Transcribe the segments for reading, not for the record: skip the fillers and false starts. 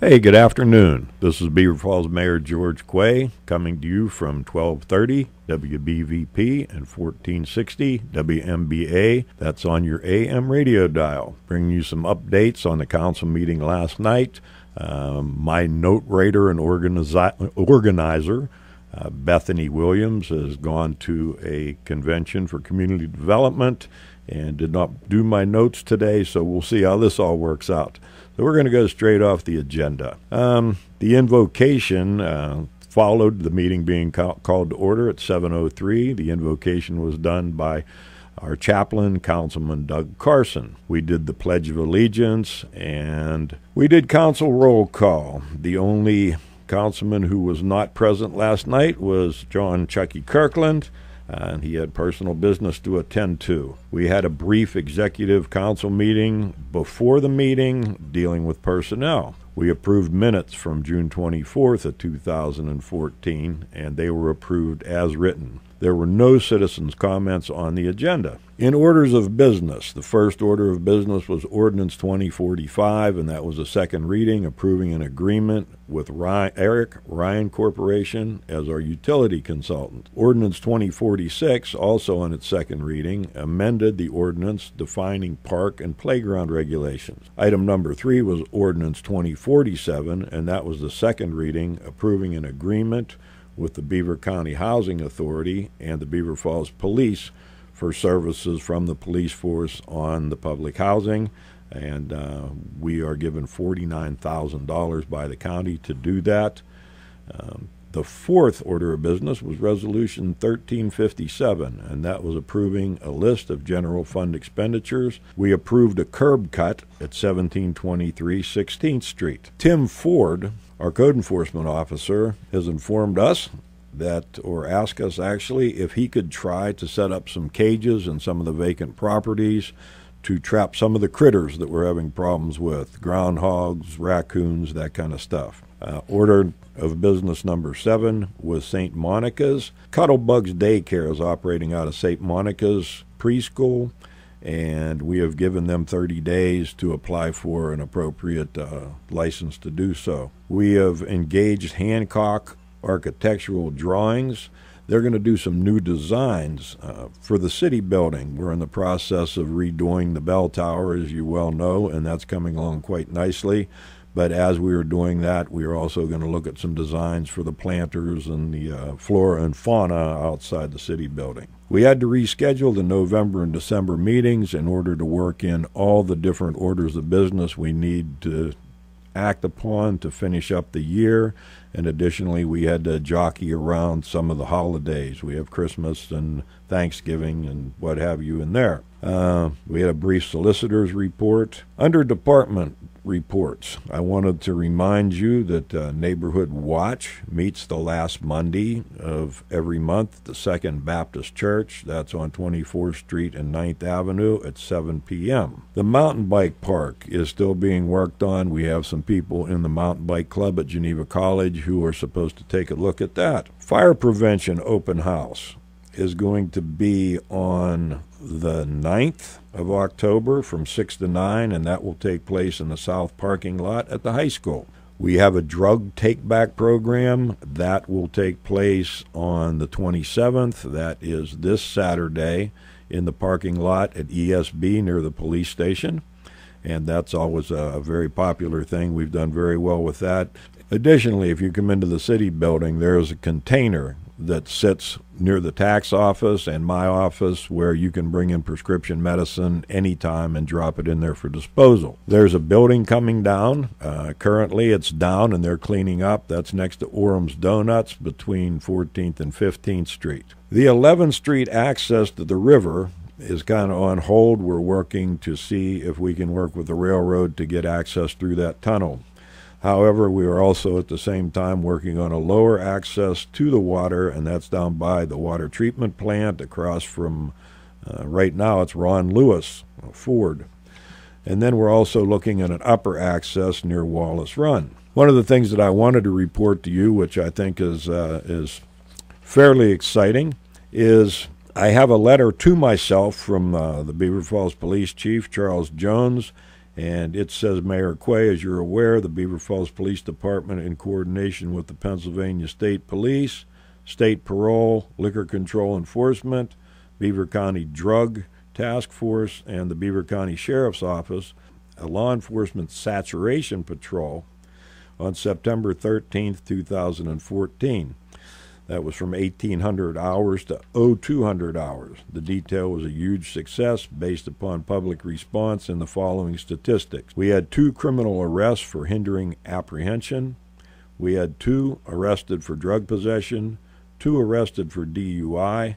Hey, good afternoon. This is Beaver Falls Mayor George Quay coming to you from 1230 WBVP and 1460 WMBA. That's on your AM radio dial. Bringing you some updates on the council meeting last night. My note writer and organizer, Bethany Williams, has gone to a convention for community development and did not do my notes today, so we'll see how this all works out. So we're going to go straight off the agenda. The invocation followed the meeting being called to order at 7:03. The invocation was done by our chaplain, Councilman Doug Carson. We did the Pledge of Allegiance, and we did council roll call. The only councilman who was not present last night was John Chucky Kirkland, and he had personal business to attend to. We had a brief executive council meeting before the meeting dealing with personnel. We approved minutes from June 24th of 2014, and they were approved as written. There were no citizens' comments on the agenda. In orders of business, the first order of business was Ordinance 2045, and that was a second reading, approving an agreement with Eric Ryan Corporation as our utility consultant. Ordinance 2046, also on its second reading, amended the ordinance defining park and playground regulations. Item number 3 was Ordinance 2047, and that was the second reading, approving an agreement with the Beaver County Housing Authority and the Beaver Falls Police for services from the police force on the public housing, and we are given $49,000 by the county to do that. The fourth order of business was Resolution 1357, and that was approving a list of general fund expenditures. We approved a curb cut at 1723 16th Street. Tim Ford, our code enforcement officer, has informed us that, or asked us actually, if he could try to set up some cages in some of the vacant properties to trap some of the critters that we're having problems with, groundhogs, raccoons, that kind of stuff. Order of business number 7 was St. Monica's. Cuddlebugs Daycare is operating out of St. Monica's preschool, and we have given them 30 days to apply for an appropriate license to do so. We have engaged Hancock Architectural Drawings. They're going to do some new designs for the city building. We're in the process of redoing the bell tower, as you well know, and that's coming along quite nicely. But as we were doing that, we are also going to look at some designs for the planters and the flora and fauna outside the city building. We had to reschedule the November and December meetings in order to work in all the different orders of business we need to act upon to finish up the year. And additionally, we had to jockey around some of the holidays. We have Christmas and Thanksgiving and what have you in there. We had a brief solicitor's report. Under department reports, I wanted to remind you that Neighborhood Watch meets the last Monday of every month at the Second Baptist Church. That's on 24th Street and 9th Avenue at 7 p.m. The mountain bike park is still being worked on. We have some people in the mountain bike club at Geneva College who are supposed to take a look at that. Fire prevention open house is going to be on the 9th of October from 6 to 9, and that will take place in the south parking lot at the high school. We have a drug take-back program that will take place on the 27th. That is this Saturday in the parking lot at ESB near the police station, and that's always a very popular thing. We've done very well with that. Additionally, if you come into the city building, there's a container that sits near the tax office and my office where you can bring in prescription medicine anytime and drop it in there for disposal. There's a building coming down. Currently it's down and they're cleaning up. That's next to Orham's Donuts between 14th and 15th Street. The 11th Street access to the river is kind of on hold. We're working to see if we can work with the railroad to get access through that tunnel. However, we are also at the same time working on a lower access to the water, and that's down by the water treatment plant across from, right now it's Ron Lewis Ford. And then we're also looking at an upper access near Wallace Run. One of the things that I wanted to report to you, which I think is fairly exciting, is I have a letter to myself from the Beaver Falls Police Chief, Charles Jones, And it says, Mayor Quay, as you're aware, the Beaver Falls Police Department, in coordination with the Pennsylvania State Police, State Parole, Liquor Control Enforcement, Beaver County Drug Task Force, and the Beaver County Sheriff's Office, a law enforcement saturation patrol on September 13th, 2014. That was from 1,800 hours to 200 hours. The detail was a huge success based upon public response in the following statistics. We had 2 criminal arrests for hindering apprehension. We had 2 arrested for drug possession, 2 arrested for DUI,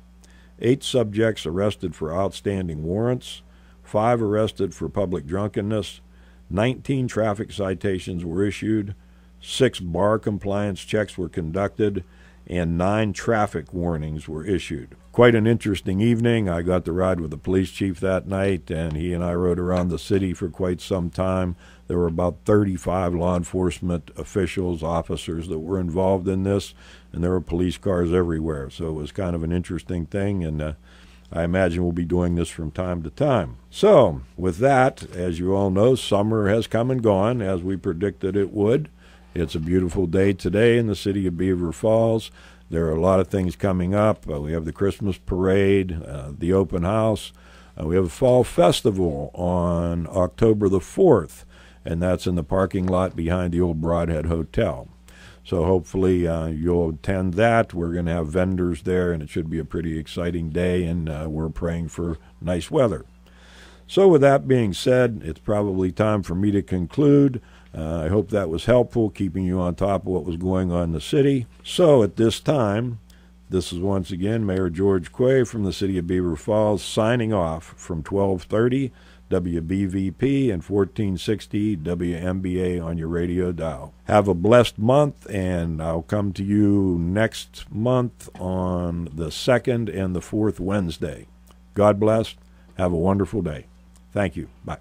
8 subjects arrested for outstanding warrants, 5 arrested for public drunkenness, 19 traffic citations were issued, 6 bar compliance checks were conducted, and 9 traffic warnings were issued. Quite an interesting evening. I got to ride with the police chief that night, and he and I rode around the city for quite some time. There were about 35 law enforcement officials, officers that were involved in this, and there were police cars everywhere. So it was kind of an interesting thing, and I imagine we'll be doing this from time to time. So with that, as you all know, summer has come and gone, as we predicted it would. It's a beautiful day today in the city of Beaver Falls. There are a lot of things coming up. We have the Christmas parade, the open house. We have a fall festival on October the 4th, and that's in the parking lot behind the old Broadhead Hotel. So hopefully you'll attend that. We're going to have vendors there, and it should be a pretty exciting day, and we're praying for nice weather. So with that being said, it's probably time for me to conclude. I hope that was helpful, keeping you on top of what was going on in the city. So at this time, this is once again Mayor George Quay from the city of Beaver Falls, signing off from 1230 WBVP and 1460 WMBA on your radio dial. Have a blessed month, and I'll come to you next month on the 2nd and the 4th Wednesday. God bless. Have a wonderful day. Thank you. Bye.